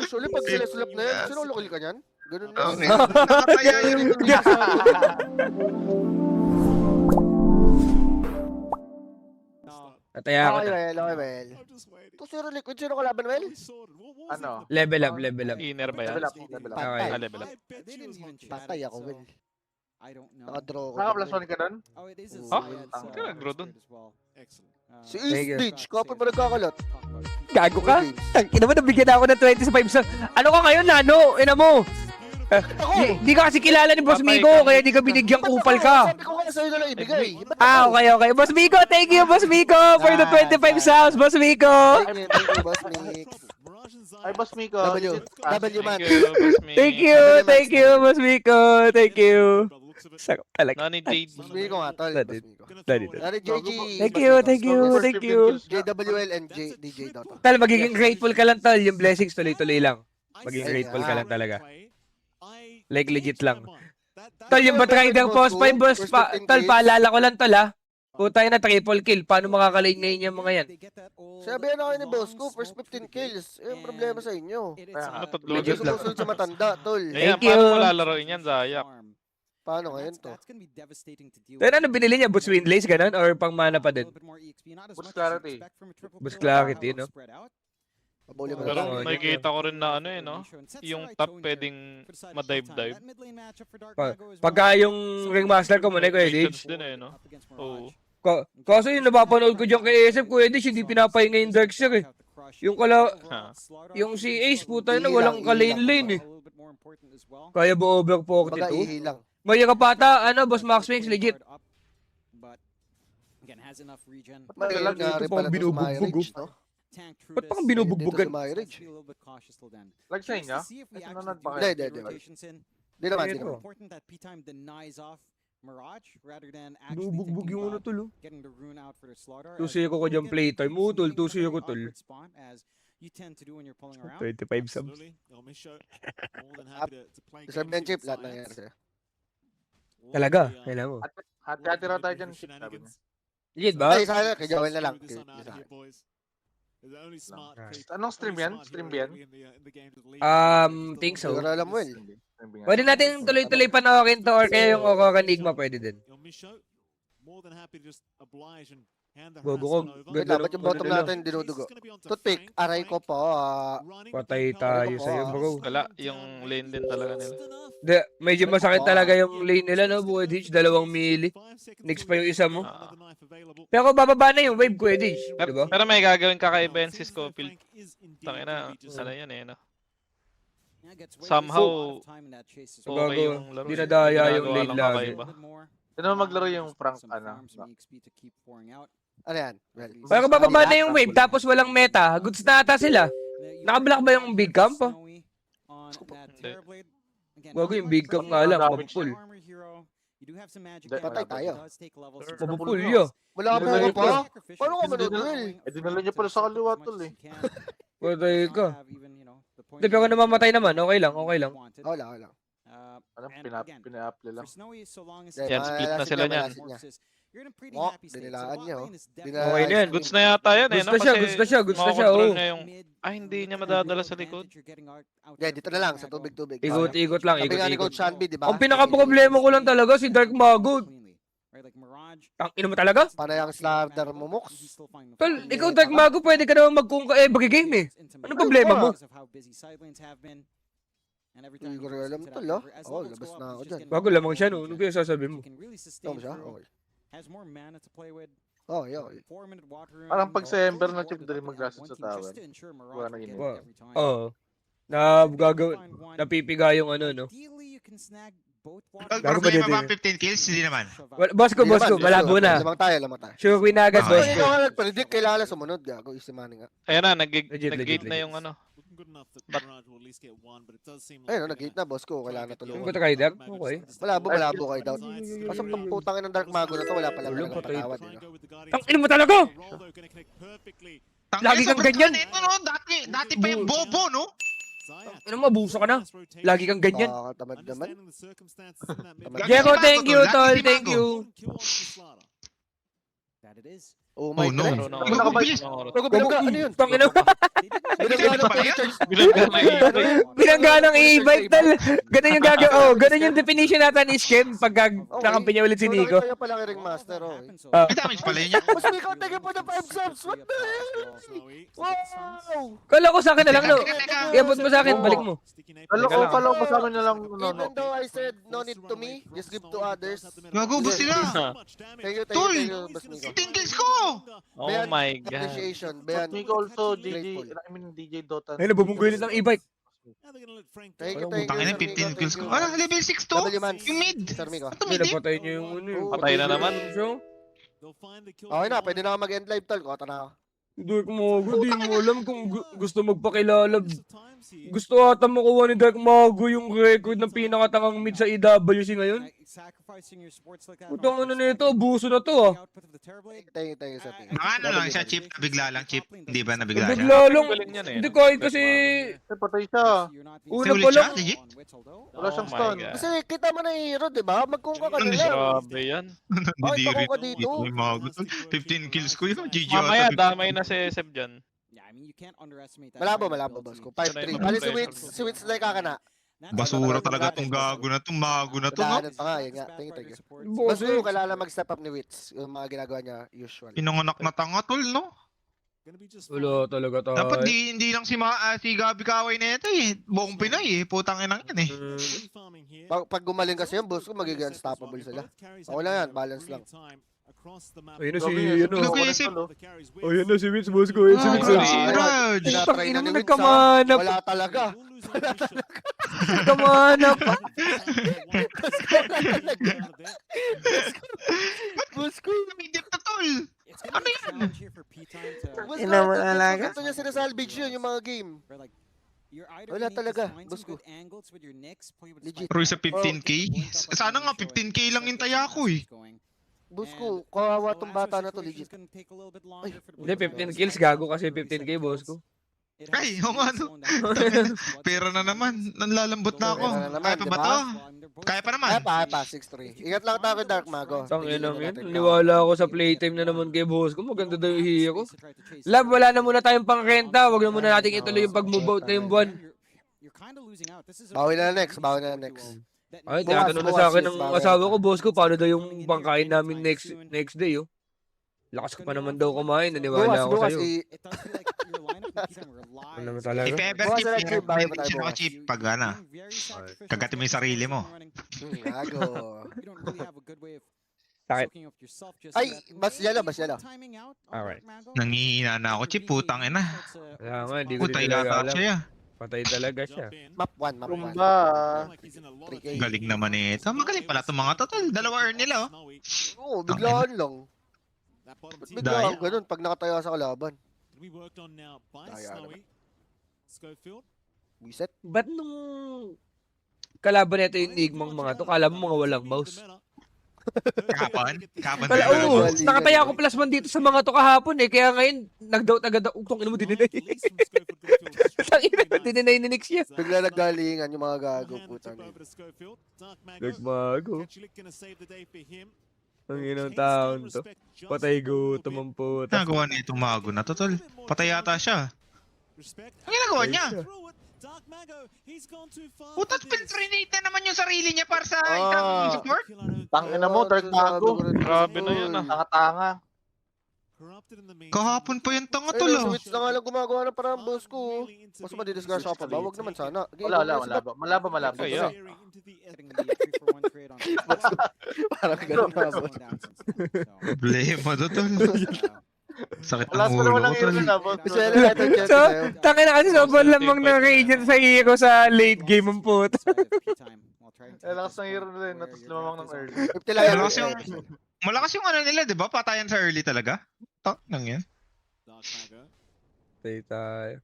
Usually, pag sila slap na yan, sinulukil ka niyan? Ganun na. Okay. Nakatayo yung... Tataya ako Okay, na. well, okay, well. Ito, Sir Liquid, sino kalaban, well? Ano? Level up, level up. Inner ba yan? Level up, level up. Okay. Ah, level up. Patay ako, well. Nakadraw ko. Naka-plus 1 ka doon? Oh, ang ka nag-draw dun. Si Thank you. Ace Ditch, kapag mo nagkakalat. Gago ka? Tangina mo, nabigyan ako ng 25 sa... Ano ka ngayon, Nano? Ina mo? Di ka kasi kilala ni Boss Migo, kaya di ka binigyan kupal ka. Sabi ko nga sa'yo na lang ibigay. Ba't Ah, okay, okay. Boss Migo, thank you, Boss Migo, for the 25 subs, Boss Migo. Thank you, Boss Mix. Ay, Boss Miko. W. W man. Thank you, Boss Ming. Thank you, Boss Migo, thank you. Sakap talaga. Nani Jade. Boss Miko nga, tol. Dali. Boss Miko. Dali. Dari JG. Thank you, thank you, thank you. JWL and DJ daw to. Tal, magiging grateful ka lang, Tal. Yung blessings tuloy-tuloy lang. Magiging grateful ka lang talaga. Like legit lang. Tal, yung Batrider Post 5, boss. Tal, paalala ko lang, Tal, ha. Putay na triple kill. Paano makakalate ngayon yung mga yan? Sabihan ako ni boss ko, first 15 kills. Eh, yung problema sa inyo. Ano to? Legit lang. Susunod sa matanda, tol. Ayan, Thank you. paano mo lalaroin yan, Zayak? Paano ngayon to? Pero ano binili niya? Boost Windlace, ganun? Or pang mana pa din? Boost Clarity. Boost Clarity, no? Pabuli mo Pero na lang. nakikita ko rin na ano eh, no? Yung top pwedeng ma-dive-dive. Pagka yung Ringmaster ko muna, Kuya Patience Dij. din eh, no? Oo. Kaso yung napapanood ko dyan kay ASF, Kuya Dij, hindi pinapahinga yung Darkseer eh. Yung Ha. yung si Ace, puta na, walang ka-lane-lane eh. Kaya ba overpocket Baga ito? ihilang. May kapata, ano, Boss Max Wings, legit. Magalang nga rin pala to sa binubugbog, Myridge, no? Ba't pa kang binubugbugan? Dito sa Myridge. Like sa inyo? Nanonood ba Hindi, kayo? hindi. Di naman, di Ito. naman. Binubugbog yung ano, tol, oh. 2-0 ko dyan playtime. Oo, tol, 2-0 ko, tol. 25 subs. Sa benchip, lahat nangyari sa'yo. Talaga, kailan mo. Hati-hati raw tayo dyan, shit, sabi niya. Legit ba? Ay, sa akin, kay Joel na lang. Anong stream yan? Stream ba yan? Think so. Siguro alam mo, eh. Stream ba yan? Pwede natin tuloy-tuloy panoorin to or kaya yung Okaka Enigma pwede din. Gogo ko. Wait lang, ba't yung bottom natin dinudugo? Toothpick, aray ko po. Patay tayo sa'yo, bro. Wala, yung lane din talaga nila. Medyo masakit talaga yung lane nila, no, Kuya Dij? 2 mili. Next pa yung isa mo. Ah. Pero bababa na yung wave, Kuya Dij. Pero, Diba? pero may gagawin kakaiba yan si Scofield. Tangina, ano yan eh, no? Somehow, okay yung laro. Dinadaya yung Ginagawa lane lang lagi. kakaiba. Sino maglaro yung Frank, ano? Ano yan? Well, Pero kung bababa na yung wave tapos walang meta, goods na ata sila. Nakablock ba yung big camp? Gago yung big camp nga lang, mapupul. patay tayo. Mapupul yun. Wala ka Dinala po niyo pa? pa. Paano ka manudul? Eh, dinala niyo pala sa kaliwa, tol, eh. Patay ka. Hindi, pero namamatay naman, okay lang, okay lang. Wala, wala. Anong pina-apply lang? Yan, split na sila niyan. Oh, dinilaan niya, oh. Okay na yan. Goods na yata yan eh, Goods no? na siya, Kasi goods na siya, goods na siya, makakontrol oh. niya yung... Ah, hindi niya madadala sa likod. Yeah, dito na lang, sa tubig-tubig. Ikot-ikot lang, Sabi nga ni ikot-ikot. Coach Shanby, di ba? Ang pinaka-problema ko lang talaga si Dark Mago. Ang ino mo talaga? Panay ang Slardar mo, Mox. Tol, ikaw Dark Mago, pwede ka naman magkungka every game eh. Ano problema mo? Hindi ko rin alam to, lo. Oo, labas na ako dyan. Bago lamang siya, no? Ano kaya sasabihin mo? Ito mo siya? Okay. Okay, okay. Parang pag sa Ember na check dali mag-grassroots sa tower. Wala na yun. Wow. Oo. Napipiga yung ano, no? Pag Gago ba problema dito? ba 15 kills? Hindi naman. Boss ko, malabo na. Lamang tayo, lamang tayo. Sure win na agad, Ah, boss Ay, ko. ikaw nga nag-predict, kailangan lang sumunod. Gago, isimani nga. Ayan na, Legit, nag-gate legit. na yung ano. Ayun, nag-gate na, boss ko. Kailangan na Yung tulungan. Bato Rider? Okay. Malabo kayo down. Kasi pag putangin ng Dark Mago na to, wala pala Ulo, talagang patay. patawad. eh, no? Ang ino mo talaga! Lagi kang sobrang ganyan. ganito, no? Dati pa yung bobo, no? Ano mo, abuso ka na. Lagi kang ganyan. Nakakatamad naman. Jeko, Lagi si thank Mago, you, tol. tol. Lagi si Thank Mago. you. Oh my Oh no. God. Marunong Ano ako. ba bilis? Gago, bilangga, ano yun? Tangina mo. Bilangga Ano ng pala yan? recharge. Bilangga ng e-bike. Binangga ng e-bike, tal. Ganun yung ganun yung definition natin ni scam pagka nakampi niya ulit si Nico. Nakita niya pala ring master, oh. May damage pala yun niya. Mas may ikaw pa na 5 subs. What the hell? Wow! Kala ko sa akin na lang, no? Teka. Iabot mo sa akin, balik mo. Kala ko kasama niya lang. Even though I said no need to me, just give to others. Gago, bus sila. Thank you, Tol! Boss Nico. 15 kills ko! Oh my God. Appreciation. Bayan. Nico also Grateful. DJ Dota. Ay, nabubunggoy ulit ng e-bike. Thank you, Tangin na, 15 kills ko. Ano, level 6 to? W Mans. Yung mid. Sir Miko. Ito Hindi, mid eh. napatay niyo yung ano yun. Patay na naman. Okay na, pwede na ako mag-end live, tol. Kota na ako. Dark Mago, di mo alam kung gusto magpakilala. Gusto ata makuha ni Dark Mago yung record ng pinakatangang mid sa EWC ngayon. Putang ano na ito, abuso na to ah. Thank you, sir. Baka ano lang siya, Chip. Nabigla lang, Chip. Hindi ba nabigla siya? Bigla lang. Galing yan eh. Hindi kahit kasi Patay siya. una Ulit pa siya? lang. Legit? Wala siyang Oh my stun. God. Kasi kita mo na yung hero, di ba? Magkung ka Ano kanila. siya? Grabe yan. Bakit ako ka dito? May mga gusto. 15 kills ko yun. GG Mamaya, ata. damay na si Seb dyan. Malabo, boss ko. 5-3. Bali si Wits like ka na. Basura talaga tong gago na to. Mago na to, no? Daanan pa nga, yun nga. Thank you. Boss, Mas ko kalala mag-step up ni Wits. Yung mga ginagawa niya, usual. Pinanganak na tanga, tol, no? wala talaga tayo. Dapat hindi lang si Gabi Kaway na ito eh. Buong Pinoy eh. Putang inang yan eh. Pag gumaling kasi yung boss ko, magiging unstoppable sila. Okay lang yan, balance lang. Ayun na si, Gabi, ano. Gabi, isip. Ayun na si Wits, boss ko. Ayun si Wits. Ay, ah. Raj! Tinatry na Ina mo, ni Wits, nagkamanap. Wala talaga. Nagkamanap. Boss ko. May dip na, tol. Ano yan? Boss Ina mo ko, talaga. gusto niya sinasalvage yun, yung mga game. Wala talaga, boss ko. Legit. Roy sa 15k? Sana nga 15k lang yung taya ko eh. Boss ko, kawawa tong bata na to, legit. Hindi, 15 kills. Gago kasi 15k, boss ko. Ay, oo nga, no. Pera na naman. Nanlalambot na ako. Pera na naman, Kaya pa ba diba? to? Kaya pa naman. Kaya pa, 6-3. Ingat lang tayo kay Dark Mago. Tangin lang yun. Niwala ako sa playtime na naman kay boss ko. Maganda daw yung hero. Lab, wala na muna tayong pang-renta. Huwag na muna natin ituloy yung pag-move out na yung buwan. Bawi na next, bawi na next. Ay, Bukas, tinatanong na bukas, sa akin yes, ng bawi. asawa ko, boss ko, paano daw yung pangkain namin next day, oh. Lakas ko pa naman daw kumain. Naniwala ako Bukas, sa'yo. Ano naman talaga? If ever, Bukas Chip, na lang, Chip. Bawi pa tayo mention ako, bukas. Chip, pag ano, kagati mo yung sarili mo. Gago. Sakit. Ay, bas yala. Alright. Nangihina na ako, Chip, putang ina. Kaya nga, hindi ko din Putay talaga na alam. siya. Patay talaga siya. Map 1, map 1. Rumba. 3K. Galing naman ito. Magaling pala itong mga total. Dalawa earn nila, oh. Oo, biglaan lang. Ba't biglaan Daya. ganun pag nakatayo sa kalaban? Wiset? Ba't nung kalaban nito yung Enigmang mga to, kala mo mga walang mouse? Kahapon? Kahapon Kala, tayo. oo, Galing, nakataya galing. ako plus 1 dito sa mga to kahapon eh, kaya ngayon, nag-doubt agad ako, kung ino mo dininay. Tangina, dininay ni Nix niya. Bigla naggalingan yung mga gago, putang ina. Nagbago. Ang inang taon to. Patay gutom ang puta. Nagawa na itong mago na total. Patay yata siya. Ang ginagawa niya? Putat pinrinate na naman yung sarili niya para sa isang support. Tangina mo, Dark Mago. Grabe na yun, ah. Tanga-tanga. Kahapon pa yung tanga Ay, tol, no, oh. switch na nga lang gumagawa ng parang boss ko. Mas madidisgrasya ka pa ba? Wag naman sana. Wala. Malabo. Ay, yeah. Parang ganun na boss. Problema to tol. Sakit Wala ng pa naman ulo ang ko hero tol. na, boss. Gusto nila natin check So, sa'yo. tangina kasi sobrang lamang ng radiant sa hero sa late game ang puta. Lakas ng hero nila yun, tapos lumamang ng early. 50 lang yan. Malakas yung ano nila, di ba? Patayan sa early talaga. Tak lang yan. Patay tayo.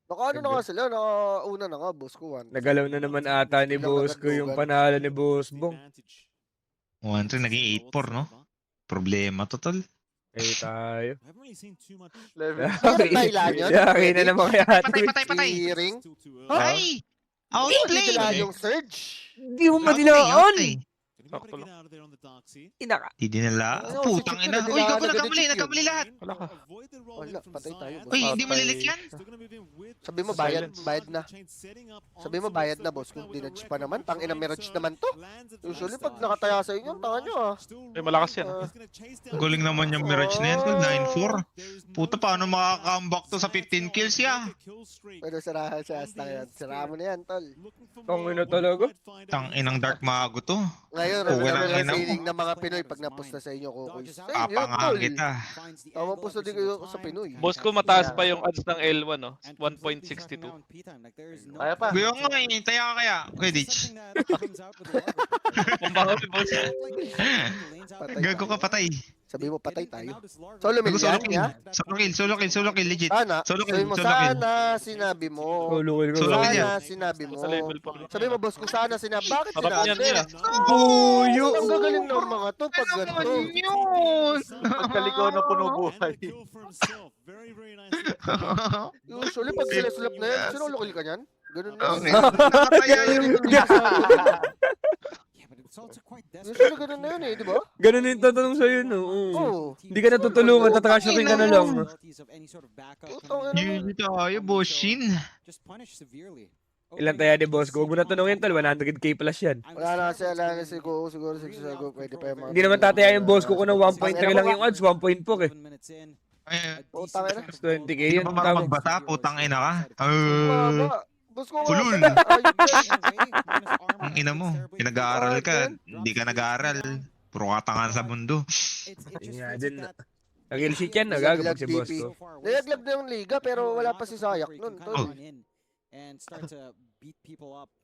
Nakaano na nga sila, nakauna na nga, boss ko. Nagalaw na naman ata ni boss ko yung panalo ni Boss Bong. 1-3, naging 8-4, no? Problema to tol. Patay tayo. Level. Kailan yun? Yari na naman kaya Patay. Si Ring? Ay! Hindi Outplay! nila yung surge. Hindi mo madilaan. Sakto lang. Inaka. Di dinala. Ano, si Putang Chip ina. yun, Uy, nadilaan gago agad ni nagkamali. Chip yun. Nagkamali lahat. Wala ka. Wala, patay tayo. Uy, hindi mo Patay. lilit yan. Sabi mo, bayad na. Sabi mo, bayad na, boss. Kung dinudge pa naman, tangina mirage naman to. Usually, pag nakataya sa inyo, tanga nyo ah. Eh, malakas yan. Galing naman yung Mirage na yan. 9-4. Puta, paano makaka-comeback to sa 15 kills ya? Pero sirahan siya, hasta yan. Sirahan mo na yan, tol. Tangina talaga. Inang Dark Mago to. Ngayon, Oh, ano walang naman ang ina mo. feeling ng mga Pinoy pag napusta sa inyo, kukuy. Sa inyo, Papangahan tol. kita. Tama pusta din kayo sa Pinoy. Boss ko, mataas pa yung odds ng L1, no? 1.62. Kaya pa. Gaya nga eh. Taya ka kaya. Kuya Ditch. Kumbaga, boss. Patay Gago ka tayo. patay. Sabi mo, patay tayo. Solo Gago solo million, kill. ya? Solo kill, legit. Sana, Solo sabi kill, mo, solo kill. sana sinabi mo. Tulungin ko. Solo kill yan. Sana sinabi mo. Sa level 4. Sabi mo, boss, kung sana sinabi. Bakit Sarap niyan, sinabi? niya. Buyo. Ang gagaling ng mga to pag Ano ganito. naman yun? Pagkaliko na puno buhay. Usually, pag sila slap na yan, sinulukil ka niyan? Ganun na. Okay. Nakataya yun. Usually, ganun na yun eh, di ba? Ganun yung tatanong sa'yo, no? Oo. Oo. Hindi ka natutulungan, tatrashokin ka na lang. Putang ina mo. Yun tayo, Boshin. Ilan tayo ni boss ko? Huwag mo na tanongin, tol. 100k plus yan. Wala na si Go, siguro 6 Go, pwede pa yung mga... Hindi naman tataya yung boss ko kung 1.3 lang yung odds, 1.4 eh. Ay, Putang ina. Mas 20k hindi yun. ka ba Tama. magbata? Putang ina ka. Mama. Boss ko nga Kulul. pala. Ayun yan. Ang ina mo. Pinag-aaral ka. Hindi ka nag-aaral. Puro katangan sa mundo. Yun nga din. Nag-ill shit yan, nagagabag si boss ko. Nilaglag na yung liga pero wala pa si Sayak nun. Oh. Tol.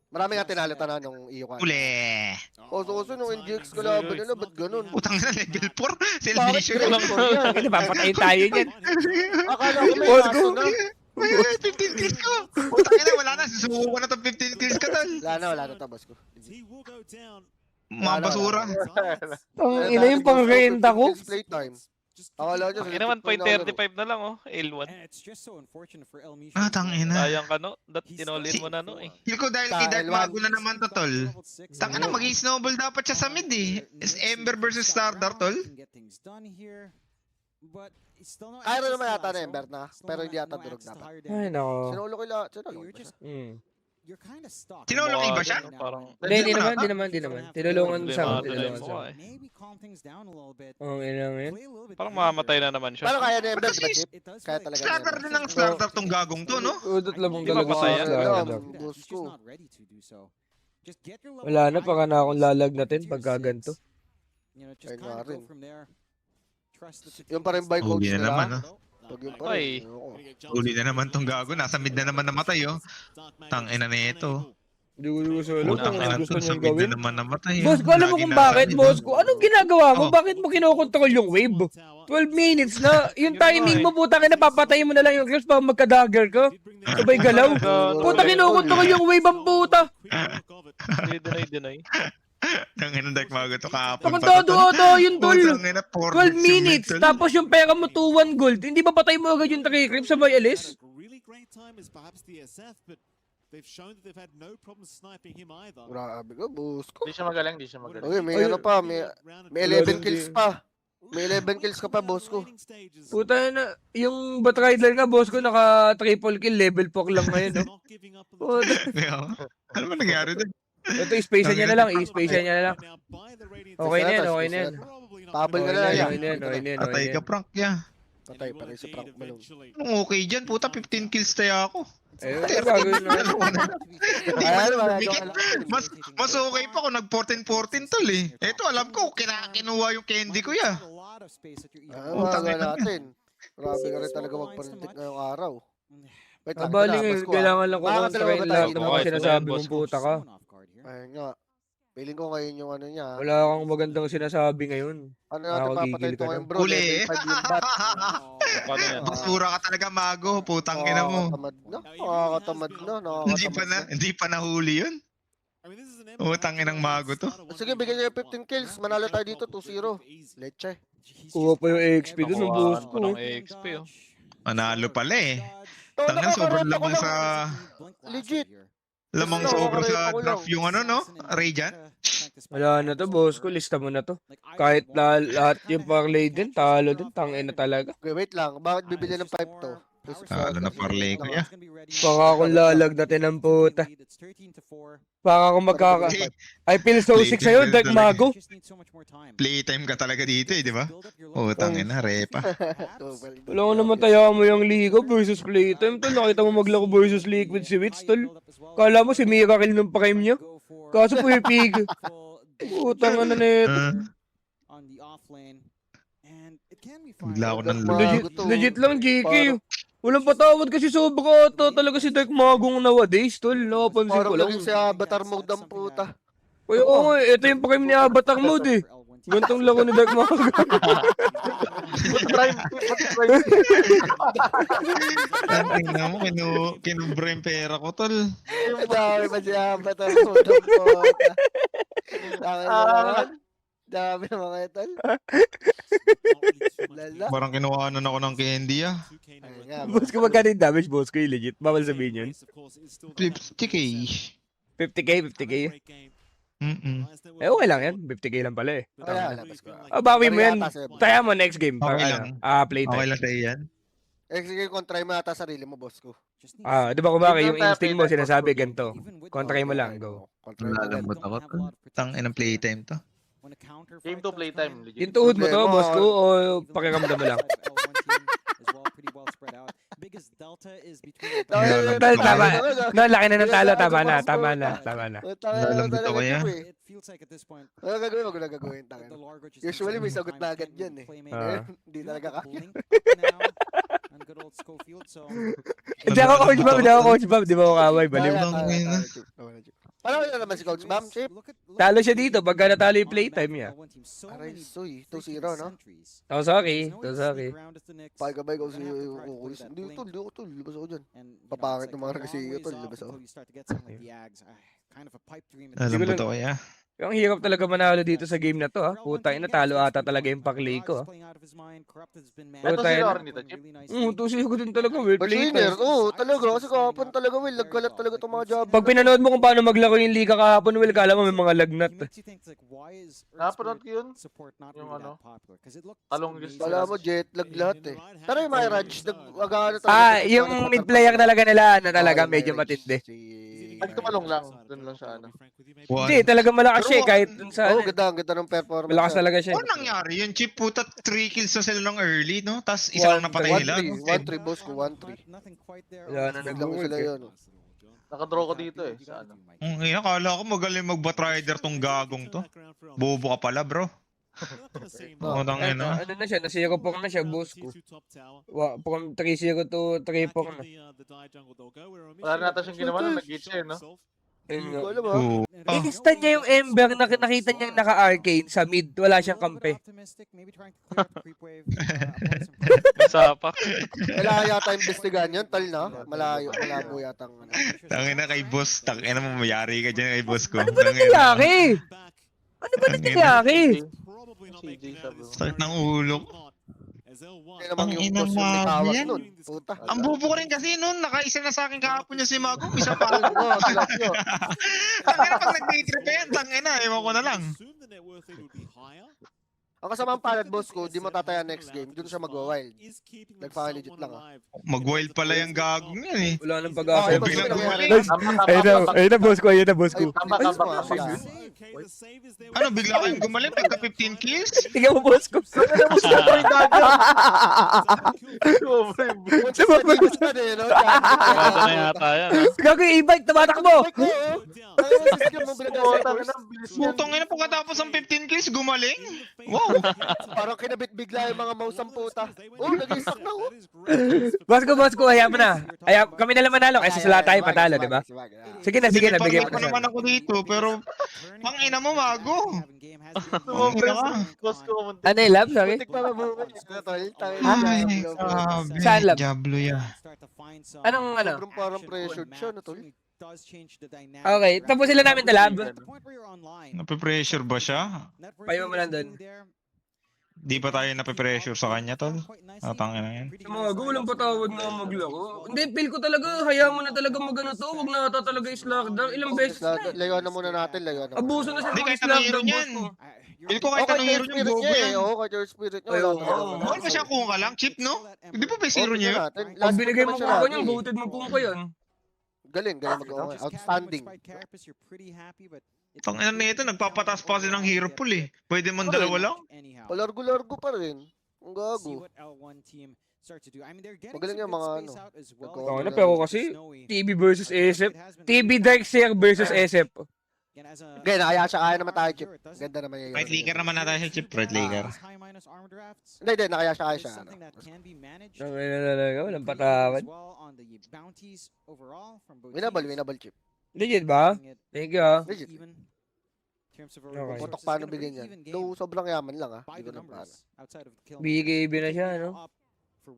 Marami nga tinalita na nung iyo ka. Uli. Oso nung NGX ko laban nila, ba't ganun? Putang ina, level 4. Bakit Self-mission. grade 4 yan? Bakit papatayin tayo niyan? Akala ko may Boss aso ko. na. Uy, 15 kills ko. Putang ina, wala na. Susuko ko na tong 15 kills ka tol. Wala na to, boss ko. Mga basura. Ang ina yung pang-renta ko. Playtime. Akala nyo, Ang ina 1.35 na lang, oh. L1. Ah, tangina. Sayang ka, no? Tinolit mo na, no, eh. Feel ko dahil kay Dark Mago na naman to, tol. Tangina, mag-snowball dapat siya sa mid eh. Is Ember versus Stardar, tol? Iron naman yata na Ember na, pero hindi yata durog dapat. Ay, nako. Sinulo ko lang, sinulo ko siya. Sinulong iba siya? Parang... Hindi naman. Tinulungan sa akin, Problema tinulungan mo, sa akin. eh. Ang ina yun. Parang mamamatay na naman siya. Paano kaya ni Ember, di ba, Chip? Kaya talaga ni Starter Ember. din ang Starter tong gagong to, no? Udot lamang Di ba talaga patay sa yan? Stardar. Boss ko. Wala na, baka na akong lalagnatin pagka ganito. Ay, nga rin. Yung pa rin by coach Uli na nila. naman, ah. Pag yung pa Ay. rin. oo. Uli na naman tong gago. Nasa mid na naman namatay, oh. Tangina na ito. Hindi ko gusto alam Putang kung ina ano gusto to, sa niyang mid gawin. na naman namatay. Boss ko, alam mo kung bakit, boss ko? Anong ginagawa mo? Oh. Bakit mo kinokontrol yung wave? 12 minutes na. Yung timing mo, puta ka na, papatayin mo na lang yung clips para magka-dagger ka. Sabay galaw. Puta, kinokontrol yung wave ang puta. Deny. Tangina Dark Mago to kahapon. Pakantado yun, tol. Putang ina, 12 minutes, tapos yung pera mo 2-1 gold. Hindi ba patay mo agad yung 3 clips sabay alis? Grabe ka, boss ko. Hindi siya magaling, hindi siya magaling. Okay, may ano pa, may 11 kills pa. May 11 kills ka pa, boss ko. Puta na, yung Batrider nga, boss ko, naka triple kill, level 4 lang ngayon, no? Puta. Ano ba nangyari doon? Ito, i-space niya na lang, i-space niya na lang. Okay na yan, okay na yan. Pabol ka na lang yan. Okay na yan, okay na yan. Patay ka, Frank, ya. Patay pa rin si Frank Malone. Anong okay dyan? Puta, 15 kills tayo ako. Eh, ano gagawin na? Ayan, Mas okay pa kung nag-14-14 tol eh. Eto, alam ko, kinuha yung candy ko ya. Mga natin. Grabe ka rin talaga magparinig ngayong araw. Wait lang, Abaling, boss ko, kailangan lang ko Makakadalawa kontrahin ba tayo lahat ng dito? mga Okay, sinasabi boss mong ko. puta ka. Ayun nga. Feeling ko ngayon yung ano niya. Wala kang magandang sinasabi ngayon. Ano natin papatay Nakakagigil ito ka ngayon na. bro? Uli. Level 5 yung bat. Paano yan? Basura ka talaga, Mago. Putang ina mo. Nakakatamad na. Nakakatamad na. Hindi pa nahuli yun. Utang inang Mago to. Sige, bigyan niya yung 15 kills. Manalo tayo dito, 2-0. Leche. Kuha pa yung XP dun ng boss Nakuhaan ko. ko ng XP, oh. Manalo pala eh. To, Tangan, sobrang nakakarota ko labang lang. sa... Legit. Lamang Gusto, sobra okay, sa ako draft lang. yung ano, no? Radiant. Wala na to, boss ko. Lista mo na to. Kahit lahat yung parlay din, talo din. Tangin na talaga. Okay, wait lang. Bakit bibili ng 5 to? Talo na parlay ko, ya. Baka akong lalagdatin ng puta. Baka ako magkaka... Hey, I feel so sick sa'yo, Dark Mago. playtime ka talaga dito eh, di ba? Oh, tangin na, repa. Wala ko naman taya mo yung Liga versus Playtime, tol. Nakita mo maglako versus Liquid si Wits, tol. Kala mo si Miracle nung prime niya. Kaso pumipig. Putang ano na ito. Bigla ako ng Legit lang, JK. Walang patawad kasi sobra ata talaga si Dark Magong nowadays, tol. Napansin Parang ko lang. laging si Avatar mode ang puta. Kaya oo, ito yung prime ni Avatar mode eh. Gantong lako ni Dark Mago. Tangin na mo, kinubra yung pera ko, tol. Ang dami pa si Avatar mode ang puta. Dami na mga tol. Lala. Parang kinuhanan ako ng candy, ah. Ayun nga, Boss ko magkano yung damage, boss ko yung legit. Bawal sabihin yun. 50k. 50k, 50k. Eh, okay lang yan. 50k lang pala eh. Kaya, labas ko. Ah, bawi mo yan. Parehata sa'yo, boss. Taya mo next game. Para, Okay ano, lang. playtime. Okay lang sa'yo yan. Sige, kontray mo yata sarili mo, boss ko. Di ba kumaki yung Ito, instinct mo tayo, sinasabi tayo. ganito. Kontray mo lang, go. Kontray mo lang. Lalambot ako, tol. Tangin ng playtime to. Game to playtime, legit. Yung tuhod mo to, Problema, boss ko, o pakiramdam mo lang? Lalambot Tol, ako. tama. No, laki na ng talo. Tama na, tama na, tama na. Lalambot ako yan. Ano gagawin? Wag ko na gagawin. Tangin. Usually may sagot na agad yan eh. Hindi talaga kaya. Hindi ako coach Bob, hindi ako coach Bob. Di ba ako kaway, baliw. Kaya, Tama kaya, na. kaya, Chip. Tama na, Chip. Paano kaya naman si Coach Bam, Chip? Talo siya dito pagka natalo yung playtime niya. Aray, soy. 2-0, no? Oh, sorry. Oh, sorry. Pagkabay ko si Kukulis. Hindi ko tol. Labas ako dyan. Papangit ng mga nagkasiyo, tol. Labas ako. Lalambot ako, ya. Ang hirap talaga manalo dito sa game na to, ha. Puta, natalo ata talaga yung paklay ko, ha. Ito si Tayo na. Lorne nito, Chip. Tusi ko din talaga, well But played. winner, oo, talaga. Kasi kahapon talaga, Will. Nagkalat talaga itong mga job. Pag pinanood mo kung paano maglaro yung liga kahapon, Will, kala mo may mga lagnat. Napanood ko yun. Yung ano, talong list. Wala mo, jet lag lahat eh. Pero yung mga Raj, nag-agano talaga. Ah, yung mid player talaga nila, ano talaga, medyo matindi. Ay, tumalong lang. Doon lang sa ano. Hindi, talaga malakas siya, eh, kahit dun sa, Oo, ano, ganda ng performance. malakas talaga siya. Ano nangyari yun, Chip? Puta, 3 kills na sila ng early, no? Tapos isa lang napatay nila. 1-3, boss ko, 1-3. Wala na Biglang nag-work, sila eh. yun. Nakadraw ko dito eh. Sa ano. Akala ko magaling mag-Batrider tong gagong to. Bobo ka pala, bro. Oo, tangin na. Ano na siya, na-zero pork na siya, boss ko. From 3-0 to 3-4 na. Wala na natin siyang ginawa nung nag-gate siya, no? Ayun Hindi nga. ko alam ah. Oo. Inistan niya yung Ember na nakita niyang naka-arcane sa mid. Wala siyang kampe. Sapak. Kailangan yata imbestigahan yun, tal na. Malabo yata ang ano. Tangin na kay boss. Tangin na mo, mayari ka dyan kay boss ko. Ano ba nangyayari? Ano ba nangyayari? CJ sabi mo. Sakit ng ulo ko. Hindi naman yung Ang boss yung may inang tawag yan. nun. Puta. Ang bobo ko rin kasi nun, nakaisa na sa akin kahapon niya si Mago. Isa pa. Oo, tilasyo. Tangin na pag nag-day-trip pa yan, tangin na, ewan ko na lang. Ang kasamang palad, boss ko, di mo tataya next game. Doon siya mag-wild. Nagpaka-legit lang ah. Mag-wild pala yung gagong yan eh. Wala nang Okay, pag-asa. boss, biglang ano nangyari? gumaling. Ayun na, boss ko. Ayun na, boss ko. Tama. Ano, bigla kayong gumaling pagka 15 kills? Tingnan mo, boss ko. Lumabas ka din, no? Maganda na yata yan. Gago yung e-bike, tumatakbo. Putong ina pagkatapos ng 15 kills, gumaling? Wow! Parang kinabit bigla yung mga mouse ang puta. Oh, nag-isak na oh. Boss ko, hayaan mo na. Kami na lang manalo kasi sila tayo patalo, di ba? Sige na, bigyan Sinipag mo ko naman na. ako dito, pero ang ina mo, Mago. Sumobra ka. Boss ko kumunti. Ano yung lab, sorry? Putik pa mabuhay. Tol. Ay, Saan grabe. lab? Diablo ya. Anong ano? Sobrang parang pressured siya, no, tol? Okay, tapos sila namin the lab. Nape-pressure ba siya? Payo mo lang dun. Di pa tayo nape-pressure sa kanya, tol. Tangin na yan. Mga walang patawad na maglaro. Hindi, feel ko talaga, hayaan mo na talaga magano to. Huwag na ata talaga i-slackdown. Ilang beses na. Layuan na muna natin, layuan na. Abuso na sa Hindi, mga kahit anong hero slackdown, boss niyan. ko. Feel ko kahit Okay, anong hero niya, spirit bobo niya eh. yan. Oo, kay George Spirit niya. Ay, Wala oo. talaga. Bawal ba siya kung ka lang, chip, no? Hindi pa ba zero niya yun? Pag binigay mo kung niyan, voted mo kung ko yan. Galing mag outstanding. Tangina na ito, nagpapataas pa kasi ng hero pool eh. Pwede man dalawa lang. Palargo-largo pa rin. Ang gago. Magaling yung mga ano. Oo na, pero kasi, TB versus ASF. TB Darkseer versus ASF. Gaya, kaya naman tayo, Chip. Ganda naman yun. Right leaker naman na tayo sa chip, right leaker. Hindi, nakaya siya. Ang ina talaga, walang patawad. Winnable, Chip. Legit ba? Thank you ah. Legit. Okay. Putok paano bigyan yan. Though sobrang yaman lang Hindi ko na paano. BKB na siya, no?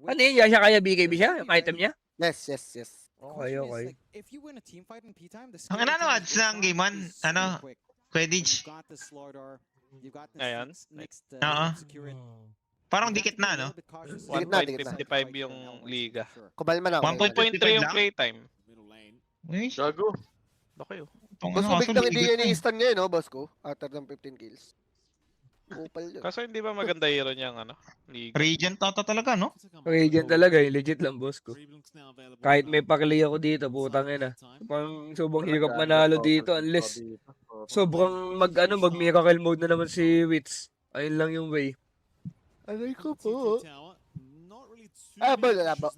Ano yun? Siya kaya BKB siya? Yung item niya? Yes. Okay. Ang ano ads ng game 1? Ano? Quidditch. Ayan. Oo. Parang dikit na, no? 1.55 yung liga. Kumalma na. 1.3 yung playtime. Uy, Gago. Okay oh. itong Boss ko, ano, biglang kaso hindi ligat yan eh. i-stun ngayon, no, boss ko? After ng 15 kills. Kupal yun. Kaso hindi ba maganda hero niyang ano? Liga. Radiant ata talaga, no? Radiant talaga, legit lang boss ko. Kahit may pakli ako dito, putang ina. Pang sobrang hirap manalo dito unless sobrang mag-miracle mode na naman si Wits. Ayun lang yung way. Aray ko po. Wala ba?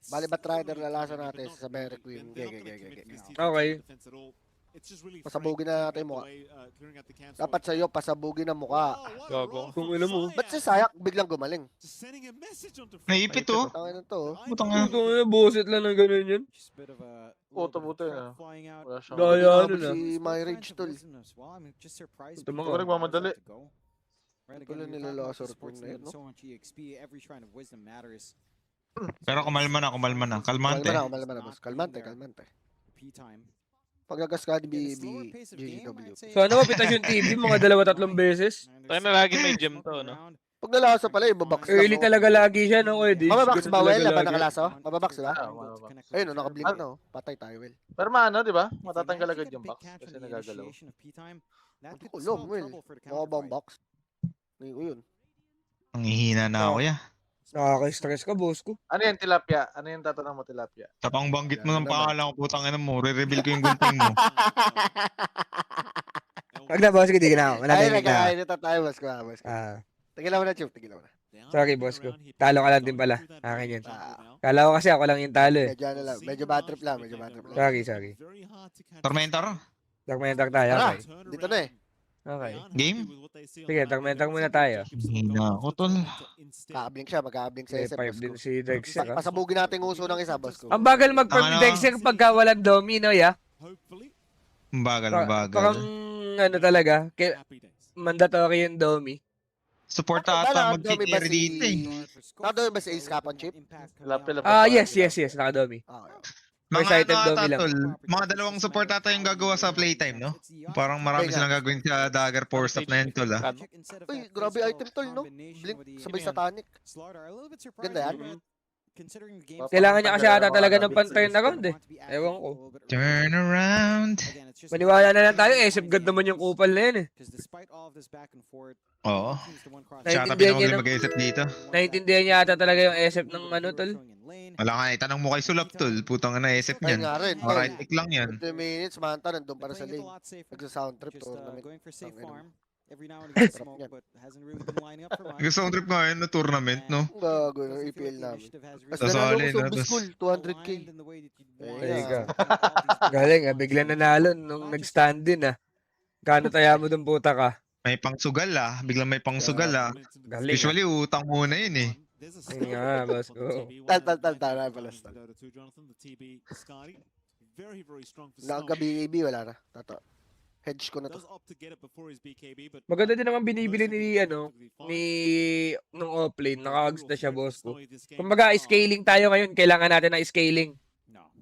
Bali ba rider lalasan natin sa Mary Queen? Okay. Pasabugin na natin yung mukha. Dapat sa'yo, pasabugin ang mukha. Gogo. Kung alam mo. Ba't si Sayak biglang gumaling? Naipit oh. Tangin na to. Putang na. Putang ina, buset lang ng ganun yun. Buto yun. Wala siyang... Gaya ano na. Si My Rage tol. Ito Ito mga. nagmamadali. Wala nilalasor po na yun, no? Pero kumalma na. Kalmante. Kumalma na, boss. Kalmante. Paglagas ka ni GGW. So ano, Pitasyon TV, mga 2-3 beses. Tayo na lagi may gem to, no? Pag nalasa pala, ibabox lang. Early oh. talaga lagi siya, no? Eddie. Mababox Ganun ba, Well? talaga Laban lagi. nakalaso? Mababox ba? Mababox. Ayun, nakablink na, oh. Patay tayo, Well. Pero maano, di ba? Matatanggal agad yung box kasi nagagalaw. Ulong, Well. Makabang box. Ngayon ko yun. Ang hihina na ako, ya. Nakaka-stress ka, boss ko. Ano yan, tilapia? Ano yung tatanong mo, tilapia? Tapang banggit mo ng pangalan ko, putang ina mo. Re-reveal ko yung gunting mo. Wag na, boss ko, di na ako. Ay, nagkakain na tayo, boss ko. Ah, Tigilan mo na, Chip. Tigilan mo na. sorry, boss ko. Talo ka lang din pala. Akin yan. Ah, Kala ko kasi ako lang yung talo eh. medyo ano lang. Medyo bad trip lang. Sorry. Tormentor. Documentar tayo, Tara, okay. dito na eh. Okay. Game? Sige, documentar muna tayo. Hihina ako, tol. Kakablink siya, magkakablink sa May SF, pipe boss din ko. si Dexter. ah. Pasabugin natin yung uso ng isa, boss ko. Ang bagal mag-farm ni Ano? Dexter pagka walang domino, ya. Bagal. Parang ano talaga, mandatory yung domi. Support Bala, ata domi ba mag-carry dito eh. Nakadami ba si Ace Capon, Chip? Tilapia Ah, yes, nakadomi. Okay. First Mga item ano domi ata, lang. tol. Mga dalawang support ata yung gagawa sa playtime, no? Parang marami silang gagawin sa Dagger Power Staff na yun, tol, ah. Uy, grabe item tol, no? Blink, sabay satanic. Ganda yan. Kailangan niya kasi ata talaga ng pan-turn around eh. Ewan ko. Turn around. Maniwala na lang tayo, SF God naman yung kupal na yun eh. Oo. Siya ata Naiintindihan niya pinakuli ng- mag-isip dito. Naiintindihan niya ata talaga yung SF ng ano tol. Wala nga, itanong mo kay Sulap, tol. Putang na isip Ayun niyan. nga rin, Mga right click lang yan. 20 minutes, Manta, nandun para sa lane. Nagsa-sound trip tournament. Gusto kong trip nga yun na tournament, no? Ang gago yung EPL namin. Tapos Tas nanalo ko alin, sa no? Tas- School, 200k. Teka. Galing ah, bigla nanalo nung nag-stand din ah. Kano taya mo dun puta ka? May pangsugal ah. Biglang may pangsugal ah. Galing ah. Usually, utang muna yun eh. Ayun nga, boss ko. Tal, pala. Nakagabi wala na. Tato. Hedge ko na to. Maganda din naman binibili ni nung offlane, nakakagusto siya boss ko. Kumbaga scaling tayo ngayon, kailangan natin ng scaling.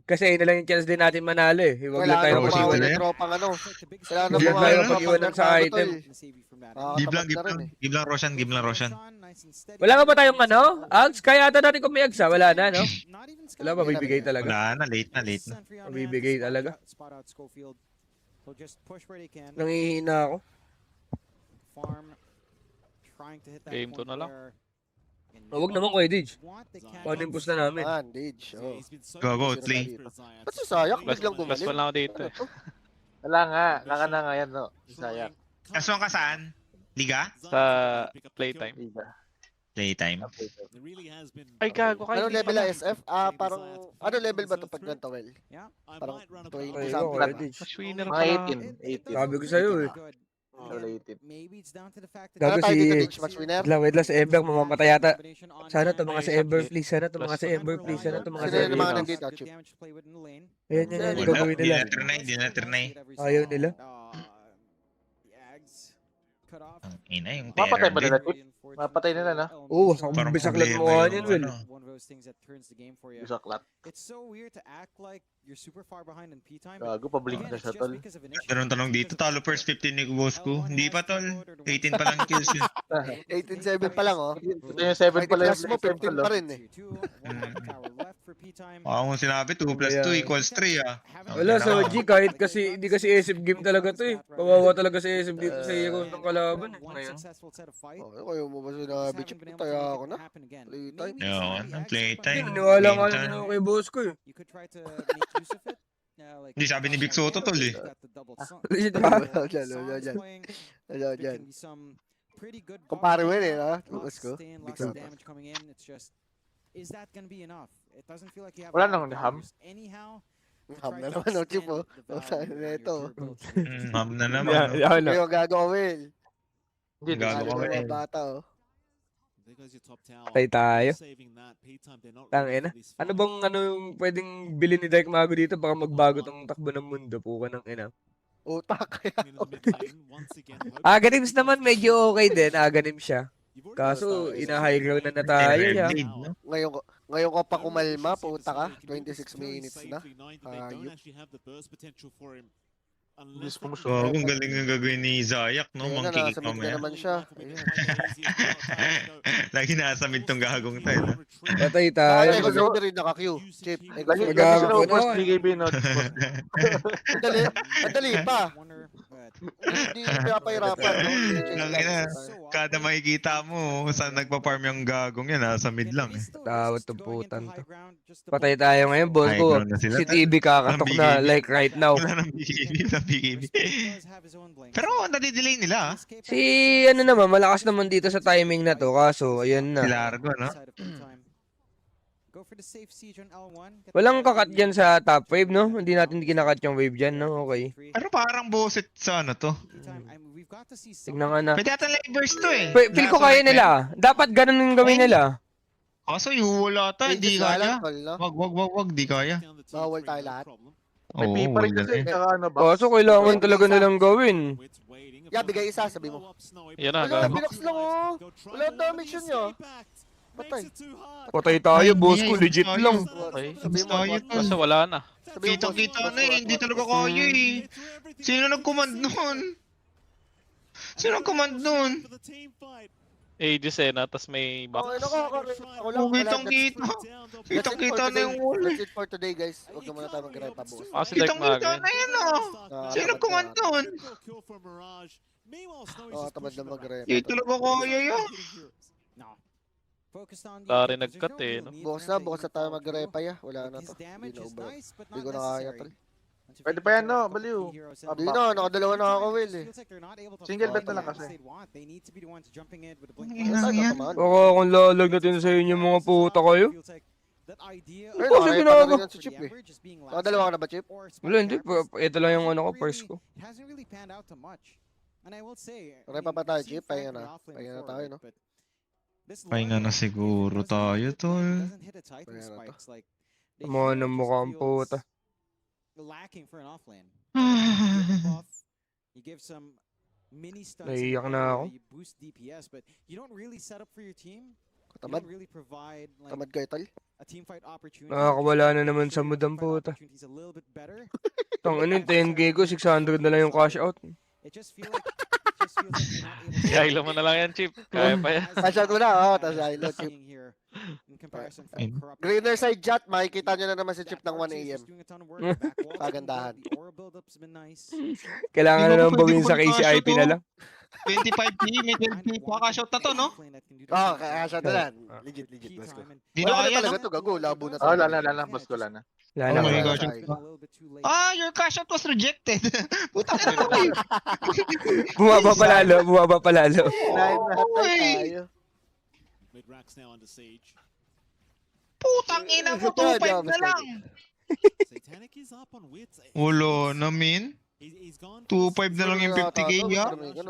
Kasi yun na lang yung chance din natin manalo eh. Huwag lang Kailangan tayo mo Tapos bumawi yun mag-iwan. ng na yan. tropang ano. Kailangan mo Huwag lang bumawi tayo ng mag-iwan tropang ng sa merkado, item. tol. Give lang, Nakakatamad give na rin lang. eh. Give lang Roshan, give lang Roshan. Wala ka ba tayong ano? Ags? Kaya ata natin kung may Ags ha? Wala na, no? Wala ba? Wala Bibigay na. talaga. Wala na, late na, late na. Mabibigay talaga. So just push where they can. Nangihina ako. Farm trying to hit that Game point 2 na lang. where- Oh, wag naman Kuya Dij. Want, they can't Panimpus get na namin. Man, Dage. Oh. Go, go, Sino Tley. tayo dito? Ba't si Sayak Plus, biglang plus gumaling? 1 lang ako dito Ano eh. to? Wala nga. Naka na nga yan, no? Sayang. Kaswang ka saan? Liga? Sa playtime. Iba. Playtime. Ay, gago kayo. Anong level na SF? Parang, ano level ba ito pag ganito, Well? Yeah. Parang 20 Ay, something. Kuya Dij. Winner Mga pala. 18. Sabi ko sa'yo eh. Related. Maybe it's down to the fact Gago Ano tayo si- dito, Dage? Match winner? Wait lang, si Ember mamamatay yata. Sana to mga sa Ember, please. Sana to mga sa Ember, please. Sana to mga Sino sa yung mga Ember. nandito, Chip? Ayan, yan, yan. Wala, Gagawin Hindi nila. na trinay, hindi na trinay. Ayaw nila. Ang ina, yung Mapatay ba terror nila, din. Chip? Mapatay nila na. Oo, sa Parang bisaklan problema mo nga yung yun, Will. ano. Isa klat. It's so weird to act like you're super far behind in P time. Gago, pablink na siya, tol. Tanong dito, talo first 15 ni Bosco. Hindi pa tol. 18 pa lang kills yun. 18-7 pa lang, oh. Ito yung 7 Kahit pala i-plus mo, 15 pa rin eh. Ako mong sinabi, 2 plus 2 equals 3 ah. Wala sa OG, kahit kasi, hindi kasi SF game talaga to eh. Kawawa talaga sa SF dito sa heroes ng kalaban eh. Ngayon. Oh, kayo mo ba sinabi, Chip? Taya ako na. Playtime. Yun, ang playtime. Naniwala Game nga time. lang ako kay boss ko eh. Hindi, sabi ni Big Soto, tol, eh. Legit ba? Ano dyan? Kumpare mo yun eh, no? Boss ko. Big Soto. Is that gonna be enough? It doesn't feel like you have Wala a lot nang of ham. values. Anyhow, Ham na naman, no, Chip, oh. Sabi na ito. Ma'am na naman. Yeah, no? yeah, no. Kayo, gago ka, Will. Hindi, Gago Ano ka, ng mga Will. bata, oh. Patay tayo. Tangina. Ano bang ano yung pwedeng bilhin ni Dark Mago dito para magbago tong takbo ng mundo? Puka ng ina. Utak kaya. Aganims naman medyo okay din. Aganim siya. Kaso, ina-high ground na tayo. Ya. Blade, no? Ngayon ko pa kumalma, puta ka. 26 minutes na. Ayup. Bilis mo So, kung galing ang gagawin ni Zayak, no? Ayun na, Monkey nasa kick mid na mamaya. naman siya. Ayun. Lagi nasa mid tong gagong tayo, no? Patay Ay, tayo. ko hindi rin naka-Q. Chip. Lagi Mag- lagi sila Mag- upos ano, BKB, no? Madali pa. Hindi pinapahirapan. no? Langina. Kada makikita mo, saan nagpa-farm yung gagong yan, nasa mid lang, eh. Tawad tong putan to. Patay tayo ngayon, boss High ko. ground na sila. Si TV kakatok na BKB. like right now. Wala nang BKB, sa BKB. Pero nadidelay nila, ah. Si ano naman, malakas naman dito sa timing na to. Kaso, ayun Si na. Largo, no? Walang kakat dyan sa top wave, no? Hindi natin kinakat yung wave dyan, no? Okay. Pero parang boset sa ano to. Tignan nga na. Pwede ata livers to, eh. Feel ko kaya nila. Dapat ganun yung gawin nila. Kaso ihuwala ata, hindi kaya. No? Wag, di kaya. Bawal tayo lahat. May Oo, pipa rin wala kasi, eh. tsaka ano ba? Kaso kailangan talaga nilang gawin. Yeah, bigay isa, sabi mo. Yan na, Wala, gago. binox lang, oh. Wala damage yun, yo. Patay. Patay tayo, boss ko. Ay, Legit ayos. lang. Okay. Sabi mo, Tayo, what? tol. Basta wala na. Sabi mo, Kita-kita boss, na eh, hindi talaga kaya eh. Sino nag-command nun? Sino nag-command nun? Aegis eh, na, tas may Okay, box. ako lang. Oh, kitang-kita. Kitang-kita na yung wall eh. That's it for today, guys. Huwag na muna tayo mag-repa, boss. Kasi Dark Kitang-kita Mago. na yan oh. Sino nag-command nun? Oo, tamad na mag-repa. Hindi talaga kaya yun. Dari nag-cut eh, no? Bukas na tayo mag-repa, ya. Wala na to. Hindi na ubra. Hindi ko na kaya, tol. Pwede pa yan, no? Baliw. Hindi na, nakadalawa na ako, Will, eh. Single bet na lang kasi. Ina yan. Baka kung lalag natin sa inyo mga puta kayo. Ay, Kasi nakarepa ginagawa. na rin yan si Chip, eh. Nakadalawa ka na ba, Chip? Wala, hindi. Ito lang yung ano ko, first ko. Repa pa tayo, Chip. Pahinga na. Pahinga na tayo, no? Pahinga na siguro tayo, tol. Pahinga na to. Mga ng mukhang puta. Lacking for an offlane. You give some mini stunts. Naiiyak in na there, ako. You boost DPS, but you don't really set up for your team. You Tamad. don't really provide like Tamad kayo, tol. a team fight opportunity. Nakakawala na naman sa mood ang puta. Tang ano yung 10k ko, 600 na lang yung cash out. It just feels like you're not able to Ihilo mo na lang yan, Chip. Kaya pa yan. Cash out mo na, oh, tapos hilo, Chip. here in comparison Ayun. from corrupt. Greener side chat, makikita nyo na naman si Chip ng 1 Archie is AM. just doing a ton of work. The back wall's been Pagandahan. good, the aura build-up's been nice. Kailangan Di ba na naman pwede bawin ko sa mag-cash out KCIP na to? lang. 25p, may 12p pa. Cash out na to, no? Oh, cash out na yan. Legit, boss ko. Di na Wala kaya, na talaga no? to, gago, labo na to. Oh, wala, boss ko, wala na. Wala Oh na. my wala gosh. na. Ah, your cash out was rejected. Putang ina mo kayo. Bumaba pa lalo. Nine na tayo. Mid-racks now under siege. Putang ina mo, 2.5 na lang. Satanic is up on wits. Ulo na, min. He's gone. 2.5 na lang yung 50k niya.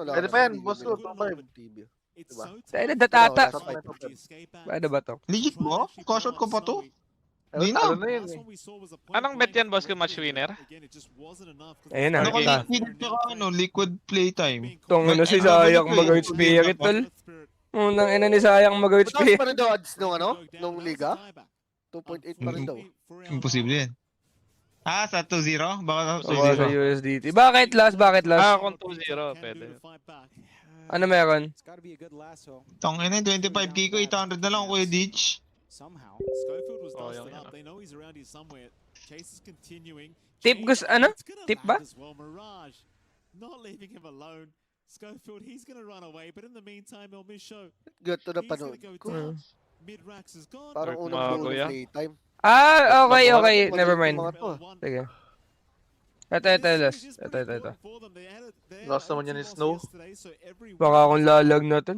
Pwede pa yan, boss ko, 2.5. It's Diba? so Tayo na tough. datata. Wala sa Would you escape out? Paano ba to? Legit ba? Cash out ko pa to? Di na. Talo na yun Last eh. one we saw was a point Anong bet yan, blank boss, kung match winner? Again, it just wasn't enough 'cause Ayun na. the- Naka-liquid tsaka liquid playtime. Tong ano si Ay, Sayang ano, mag-out ano, spirit, tol. Unang ina ni Sayang mag-out Mataas spirit. pa rin daw odds nung ano? Nung liga? 2.8 pa rin daw. Imposible yan. Ah, sa 2-0? Baka sa Bawa sa 2-0. USDT. Bakit last? Ah, kung 2-0, pwede. Ano meron? It's gotta be a good lasso Tangina, 25k ko, 800 na lang ako kay Ditch. somehow. Schofield was Oh, dusted yung up. They know he's around here somewhere. Chase is continuing. Tip Chase, ano? it's gonna Tip land ba? as well. Mirage not leaving him alone. Schofield, he's gonna run away, but in the meantime, El Misho, Good to na he's gonna panood go ko. down. Mid-racks is gone. Parang Dark unang Mago buo yan. ng playtime. Ah, okay. Magaling Never yung mind. mga to. L1. Sige. Ito, last. Ito. Lost naman yan ni Snow. Baka akong lalag natin.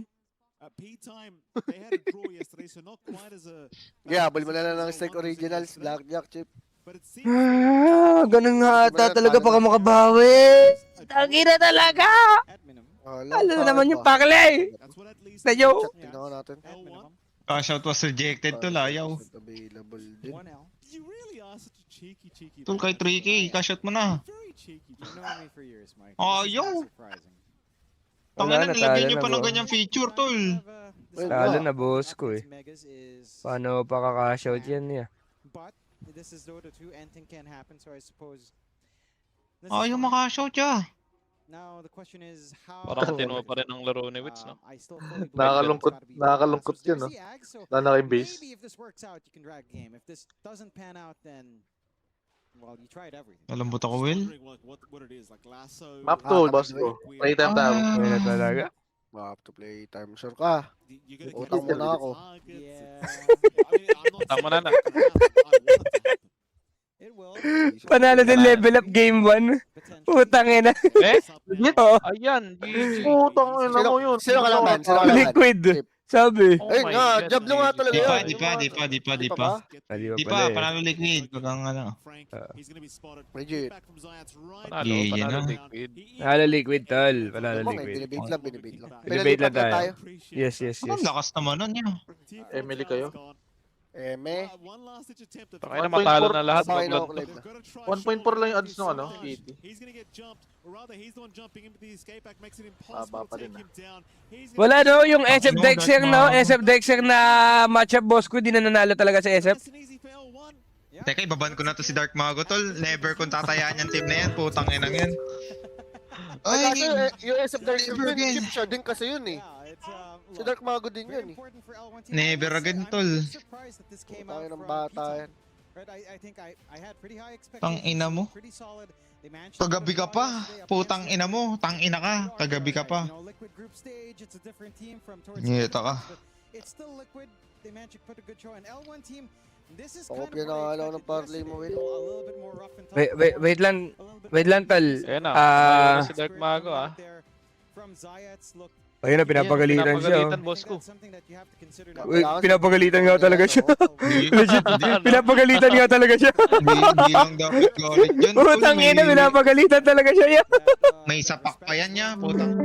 P-time, they had a draw yesterday, so not quite as a... Yeah, habol mo na lang ng Steak Originals, Blackjack, Chip. But it seems Ganun nga ata talaga baka makabawi. Tangina talaga! At minimum. Lalo na naman yung pakle. that's what at least... Medyo- Chat, tingnan ko natin. At minimum. Cash out was rejected to, layaw. Available din. 1L. You really are such a cheeky... Tol, kay 3k, cash out mo na. Very cheeky. You've known me for years, Mike. Oh, This is yo. not surprising. Tangina, Wala na, nilagyan talo nyo na, pa ng bro. ganyang feature, tol. Lalo na boss ko eh. Megas is Paano pa kakashout yan niya? But this is Dota 2. Anything can happen, so I suppose. this Oh, is yung fine. makash out siya. Now the question is how. Parang tinuha pa rin ang laro ni Wits, no? I still fully believe Nakakalungkot- it's gotta be nakakalungkot Lasso. yun, no? There's the Ag, so Lalo na kay base. maybe if this works out, you can drag a game. If this doesn't pan out, then well, you tried everything. Nalambot ako, Will. What it is, like lasso... Map tool, boss ko. Playtime tayo. Ayun na talaga. Map to play time. Sure ka. You're Utang mo na ako. Yeah, Tama na na. it will. Panalo din level up game 1. Potentially. Putang ina. Eh? Oo. Ayan, GG. Putang ina mo yun. Sino kalaban? Sino kalaban? Liquid. Sabi. Oh Ayun my nga, God, Diablo nga talaga Di pa, yun. di pa, di pa, di pa, di pa. Di Di pa pa, pala eh. panalo liquid. Bagang ano. Legit. Panalo, GG panalo na. liquid. Panalo liquid, tol. Panalo Ano, liquid. binibait lang. Binibait lang Pinalipat tayo. Yes. Anong lakas naman nun yun? Emily kayo? Eme. Tangina, matalo na lahat. Sabay na Mag-blood ako live na. 1.4 lang yung odds nung ano, 80. Baba pa rin, Wala no, yung SF Dexter no, SF Dexter na matchup boss ko, di na nanalo talaga sa SF. Teka, ibaban ko na to si Dark Mago, tol. Never kung tatayaan yung team na yan. Putang inang yan. Ay, kasi Ay, yung SF Dark Never yun, again. chip siya din kasi yun eh. Si Dark Mago din yun eh. Never again, tol. Tayo ng bata yan. Tang ina mo. Kagabi ka pa. Putang ina mo. Tang ina ka. Kagabi ka pa. Ngita ka. It's still liquid. They managed to put a good show. And L1 team, this is Pakopya kind of what I na alam ng expected parlay mo, yesterday. Will. A little bit more rough and tough Wait lang, a little bit wait lang tol. Ayan na. Ah, Si Dark Mago, ah. From Zayats, look, ayun na, pinapagalitan siya. Pinapagalitan, boss ko. that's something that you have to consider now. Uy, pinapagalitan nga talaga siya. Legit. Pinapagalitan nga talaga siya. Hindi lang dapat galit yun. tol. Putang ina, pinapagalitan talaga siya. May sapak pa yan niya. Putang.